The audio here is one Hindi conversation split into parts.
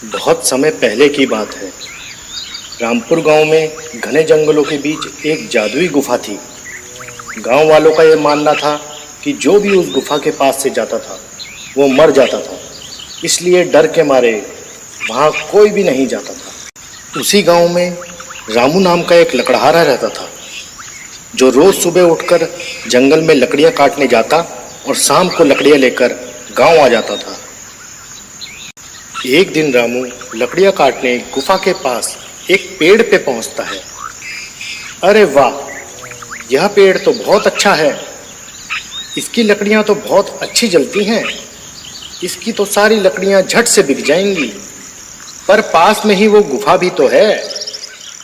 बहुत समय पहले की बात है। रामपुर गांव में घने जंगलों के बीच एक जादुई गुफा थी। गांव वालों का यह मानना था कि जो भी उस गुफा के पास से जाता था वो मर जाता था, इसलिए डर के मारे वहां कोई भी नहीं जाता था। उसी गांव में रामू नाम का एक लकड़हारा रहता था, जो रोज सुबह उठकर जंगल में लकड़ियां काटने जाता और शाम को लकड़ियां लेकर गांव आ जाता था। एक दिन रामू लकड़ियां काटने गुफा के पास एक पेड़ पे पहुंचता है। अरे वाह, यह पेड़ तो बहुत अच्छा है। इसकी लकड़ियां तो बहुत अच्छी जलती हैं। इसकी तो सारी लकड़ियां झट से बिक जाएंगी। पर पास में ही वो गुफा भी तो है।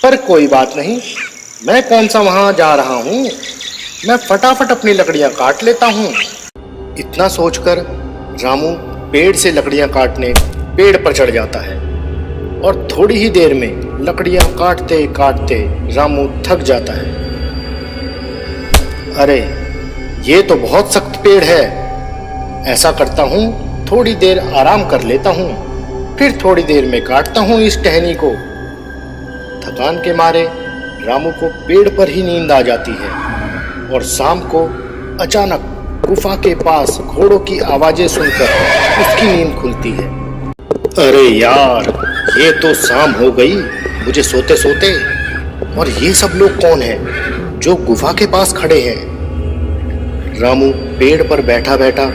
पर कोई बात नहीं, मैं कौन सा वहां जा रहा हूं, मैं फटाफट अपनी लकड़ियां काट लेता हूं। इतना सोचकर रामू पेड़ से लकड़ियां काटने पेड़ पर चढ़ जाता है और थोड़ी ही देर में लकड़ियां काटते काटते रामू थक जाता है। अरे, ये तो बहुत सख्त पेड़ है। ऐसा करता हूँ, थोड़ी देर आराम कर लेता हूँ, फिर थोड़ी देर में काटता हूँ इस टहनी को। थकान के मारे रामू को पेड़ पर ही नींद आ जाती है और शाम को अचानक गुफा के पास घोड़ों की आवाजें सुनकर उसकी नींद खुलती है। अरे यार, ये तो शाम हो गई मुझे सोते सोते। और ये सब लोग कौन हैं जो गुफा के पास खड़े हैं? रामू पेड़ पर बैठा बैठा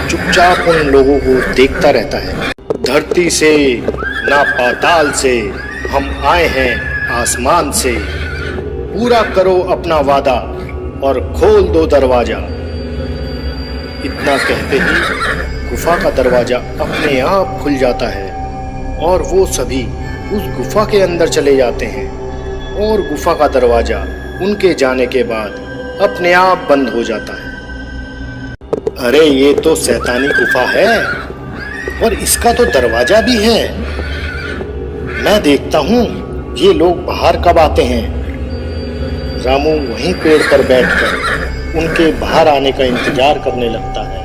चुपचाप उन लोगों को देखता रहता है। धरती से ना पाताल से हम आए हैं आसमान से, पूरा करो अपना वादा और खोल दो दरवाजा। इतना कहते ही गुफा का दरवाजा अपने आप खुल जाता है और वो सभी उस गुफा के अंदर चले जाते हैं और गुफा का दरवाजा उनके जाने के बाद अपने आप बंद हो जाता है। अरे, ये तो शैतानी गुफा है और इसका तो दरवाजा भी है। मैं देखता हूँ ये लोग बाहर कब आते हैं। रामू वहीं पेड़ पर बैठकर उनके बाहर आने का इंतजार करने लगता है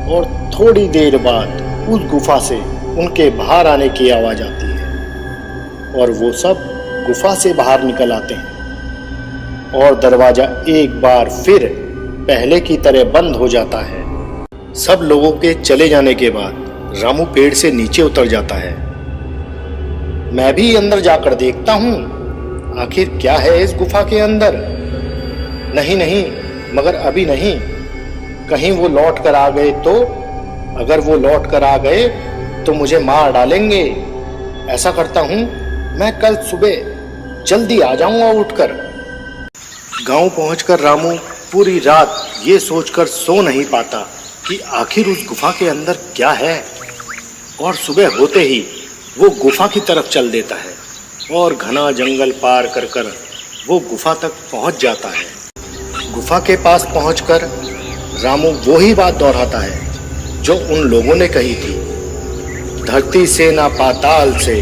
और थोड़ी देर बाद उस गुफा से उनके बाहर आने की आवाज आती है और वो सब गुफा से बाहर निकल आते हैं और दरवाजा एक बार फिर पहले की तरह बंद हो जाता है। सब लोगों के चले जाने के बाद रामू पेड़ से नीचे उतर जाता है। मैं भी अंदर जाकर देखता हूँ आखिर क्या है इस गुफा के अंदर। नहीं नहीं, मगर अभी नहीं, कहीं वो लौट कर आ गए तो। अगर वो लौट कर आ गए तो मुझे मार डालेंगे। ऐसा करता हूँ, मैं कल सुबह जल्दी आ जाऊंगा उठकर। गांव पहुंचकर रामू पूरी रात ये सोचकर सो नहीं पाता कि आखिर उस गुफा के अंदर क्या है। और सुबह होते ही वो गुफा की तरफ चल देता है और घना जंगल पार कर कर वो गुफा तक पहुंच जाता है। गुफा के पास पहुंचकर रामू वो ही बात दोहराता है जो उन लोगों ने कही थी। धरती से ना पाताल से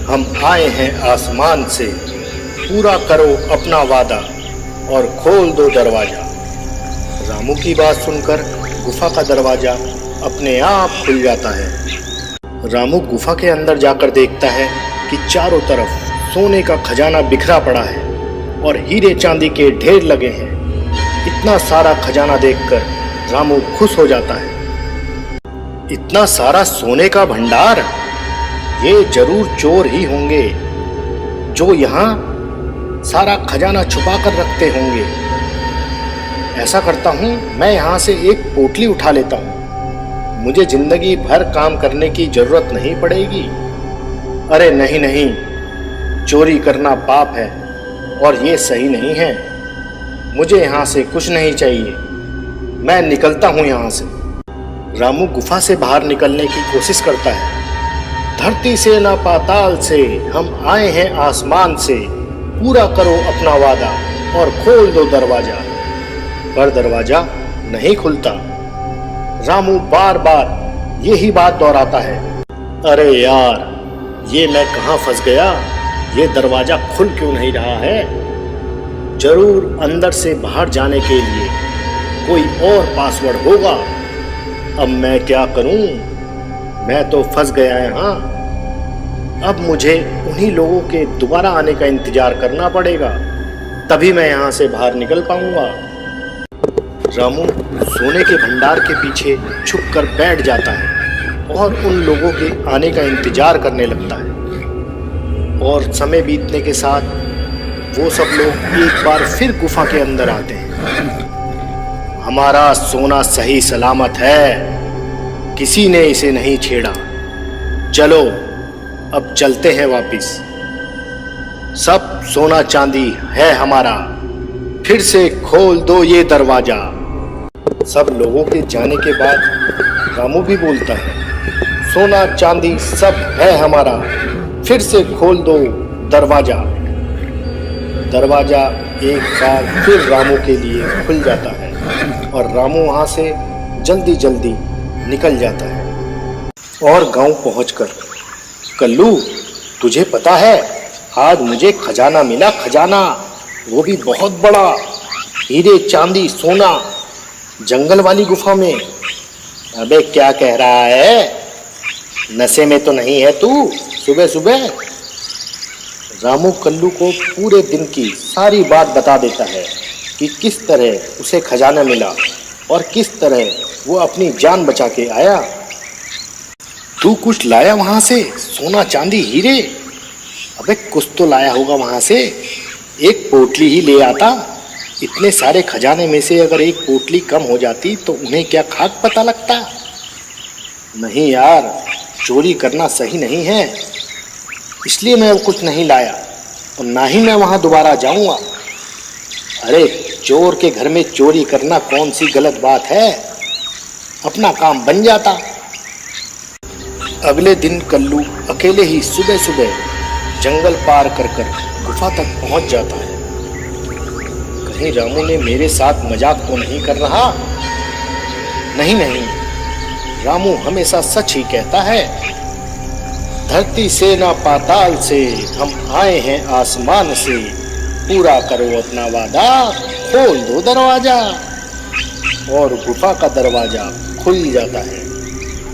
हम आए हैं आसमान से, पूरा करो अपना वादा और खोल दो दरवाजा। रामू की बात सुनकर गुफा का दरवाजा अपने आप खुल जाता है। रामू गुफा के अंदर जाकर देखता है कि चारों तरफ सोने का खजाना बिखरा पड़ा है और हीरे चांदी के ढेर लगे हैं। इतना सारा खजाना देखकर रामू खुश हो जाता है। इतना सारा सोने का भंडार, ये जरूर चोर ही होंगे जो यहाँ सारा खजाना छुपा कर रखते होंगे। ऐसा करता हूँ, मैं यहाँ से एक पोटली उठा लेता हूँ, मुझे जिंदगी भर काम करने की जरूरत नहीं पड़ेगी। अरे नहीं नहीं, चोरी करना पाप है और ये सही नहीं है। मुझे यहाँ से कुछ नहीं चाहिए, मैं निकलता हूँ यहाँ से। रामू गुफा से बाहर निकलने की कोशिश करता है। धरती से ना पाताल से हम आए हैं आसमान से, पूरा करो अपना वादा और खोल दो दरवाजा। पर दरवाजा नहीं खुलता। रामू बार बार यही बात दोहराता है। अरे यार, ये मैं कहाँ फंस गया, ये दरवाजा खुल क्यों नहीं रहा है। जरूर अंदर से बाहर जाने के लिए कोई और पासवर्ड होगा। अब मैं क्या करूं, मैं तो फंस गया यहाँ। अब मुझे उन्हीं लोगों के दोबारा आने का इंतजार करना पड़ेगा, तभी मैं यहाँ से बाहर निकल पाऊंगा। रामू सोने के भंडार के पीछे छुपकर बैठ जाता है और उन लोगों के आने का इंतजार करने लगता है। और समय बीतने के साथ वो सब लोग एक बार फिर गुफा के अंदर आते हैं। हमारा सोना सही सलामत है, किसी ने इसे नहीं छेड़ा। चलो अब चलते हैं वापिस। सब सोना चांदी है हमारा, फिर से खोल दो ये दरवाजा। सब लोगों के जाने के बाद रामू भी बोलता है, सोना चांदी सब है हमारा, फिर से खोल दो दरवाजा। दरवाजा एक बार फिर रामू के लिए खुल जाता है और रामू वहां से जल्दी जल्दी निकल जाता है। और गांव पहुंचकर, कल्लू तुझे पता है आज मुझे खजाना मिला, खजाना, वो भी बहुत बड़ा, हीरे चांदी सोना, जंगल वाली गुफा में। अबे क्या कह रहा है, नशे में तो नहीं है तू सुबह सुबह? रामू कल्लू को पूरे दिन की सारी बात बता देता है कि किस तरह उसे खजाना मिला और किस तरह वो अपनी जान बचा के आया। तू कुछ लाया वहां से, सोना चांदी हीरे? अबे कुछ तो लाया होगा वहां से, एक पोटली ही ले आता। इतने सारे खजाने में से अगर एक पोटली कम हो जाती तो उन्हें क्या खाक पता लगता? नहीं यार, चोरी करना सही नहीं है, इसलिए मैं वो कुछ नहीं लाया और ना ही मैं वहां दोबारा जाऊंगा। अरे चोर के घर में चोरी करना कौन सी गलत बात है, अपना काम बन जाता। अगले दिन कल्लू अकेले ही सुबह सुबह जंगल पार कर कर गुफा तक पहुंच जाता है। कहीं रामू ने मेरे साथ मजाक तो नहीं कर रहा? नहीं नहीं, रामू हमेशा सच ही कहता है। धरती से ना पाताल से, हम आए हैं आसमान से, पूरा करो अपना वादा, खोल दो दरवाजा। और गुफा का दरवाजा खुल जाता है।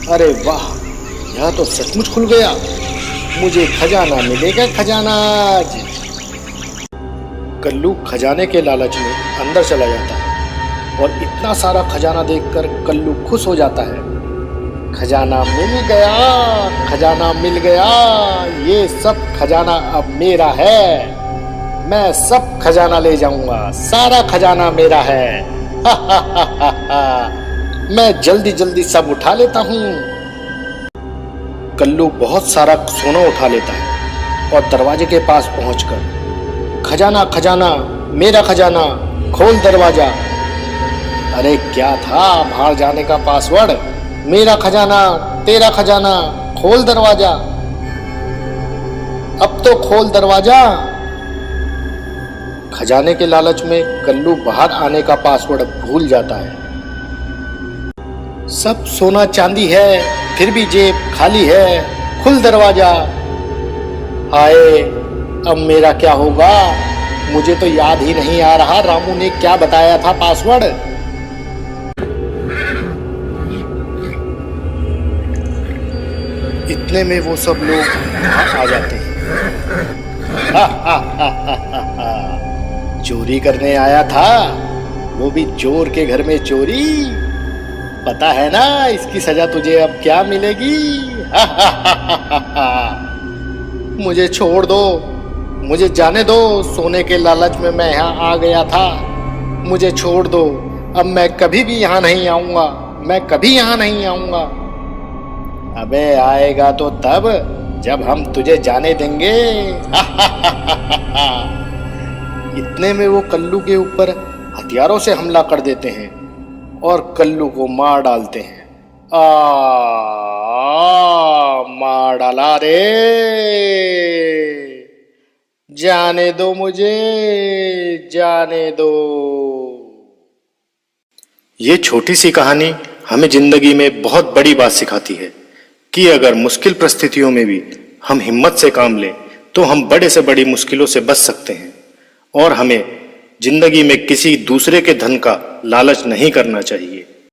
अरे वाह, यह तो सचमुच खुल गया, मुझे खजाना मिलेगा, खजाना आज। कल्लू खजाने के लालच में अंदर चला जाता है और इतना सारा खजाना देखकर कल्लू खुश हो जाता है। खजाना मिल गया, खजाना मिल गया, ये सब खजाना अब मेरा है, मैं सब खजाना ले जाऊंगा, सारा खजाना मेरा है। हा हा हा हा हा, मैं जल्दी जल्दी सब उठा लेता हूँ। कल्लू बहुत सारा सोना उठा लेता है और दरवाजे के पास पहुंचकर, खजाना खजाना मेरा खजाना, खोल दरवाजा। अरे क्या था बाहर जाने का पासवर्ड? मेरा खजाना तेरा खजाना, खोल दरवाजा, अब तो खोल दरवाजा। खजाने के लालच में कल्लू बाहर आने का पासवर्ड भूल जाता है। सब सोना चांदी है, फिर भी जेब खाली है, खुल दरवाजा। हाय, अब मेरा क्या होगा? मुझे तो याद ही नहीं आ रहा रामू ने क्या बताया था पासवर्ड। इतने में वो सब लोग वहां आ जाते हैं। हा हा हा हा हा हा, चोरी करने आया था, वो भी चोर के घर में चोरी। पता है ना इसकी सजा तुझे अब क्या मिलेगी? हा हा हा हा हा। मुझे छोड़ दो, मुझे जाने दो, सोने के लालच में मैं यहाँ आ गया था, मुझे छोड़ दो, अब मैं कभी भी यहाँ नहीं आऊंगा, मैं कभी यहाँ नहीं आऊंगा। अबे आएगा तो तब जब हम तुझे जाने देंगे। इतने में वो कल्लू के ऊपर हथियारों से हमला कर देते हैं और कल्लू को मार डालते हैं। मार डाला रे, जाने दो मुझे, जाने दो। ये छोटी सी कहानी हमें जिंदगी में बहुत बड़ी बात सिखाती है कि अगर मुश्किल परिस्थितियों में भी हम हिम्मत से काम लें तो हम बड़े से बड़ी मुश्किलों से बच सकते हैं। और हमें जिंदगी में किसी दूसरे के धन का लालच नहीं करना चाहिए।